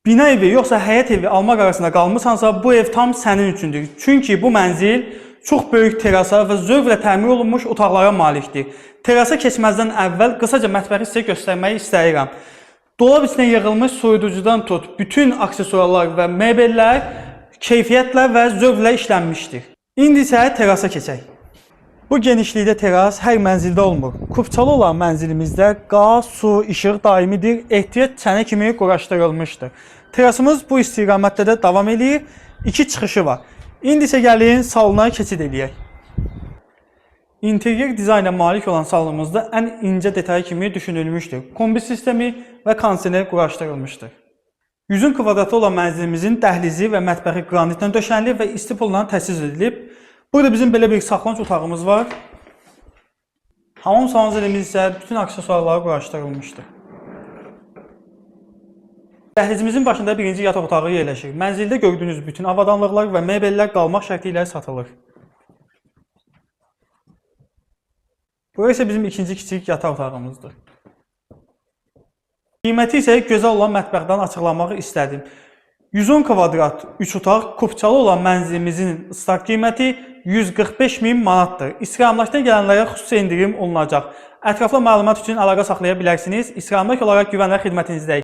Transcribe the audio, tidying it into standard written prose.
Bina evi yoxsa həyət evi almaq arasında qalmısansa, bu ev tam sənin üçündür. Çünki bu mənzil çox böyük terasa və zövqlə təmin olunmuş otaqlara malikdir. Terasa keçməzdən əvvəl qısaca mətbəxi sizə göstərməyi istəyirəm. Dolab içində yığılmış soyuducudan tut, bütün aksesuarlar və mebellər keyfiyyətlə və zövqlə işlənmişdir. İndi isə terasa keçək. Bu genişlikdə teras hər mənzildə olmur. Kupçalı olan mənzilimizdə qaz, su, işıq daimidir, ehtiyat çənə kimi quraşdırılmışdır. Terasımız bu istiqamətdə də davam edir, 2 çıxışı var. İndi isə gəlin salona keçid eləyək. İnteryer dizayna malik olan salonumuzda ən incə detay kimi düşünülmüşdür. Kombi sistemi və kondisioner quraşdırılmışdır. 100 kvadratı olan mənzilimizin dəhlizi və mətbəxi qranitlə döşənilib və isti pulla təchiz edilib. Burada bizim belə bir saxlanıc otağımız var. Hamam sanuzəlimiz isə bütün aksesuarları quraşdırılmışdır. Dəhlizimizin başında birinci yataq otağı yerləşir. Mənzildə gördüyünüz bütün avadanlıqlar və mebellər qalmaq şəkli ilə satılır. Burası isə bizim ikinci kiçik yataq otağımızdır. Qiyməti isə gözəl olan mətbəxdən açıqlamaq istədim. 110 kvadrat 3 otaq kupçalı olan mənzilimizin start qiyməti 145.000 manatdır. İstiqamlaşdan gələnlərə xüsusi indirim olunacaq. Ətraflı məlumat üçün əlaqə saxlaya bilərsiniz. İstiqamlıq olaraq güvənlər xidmətinizdəyik.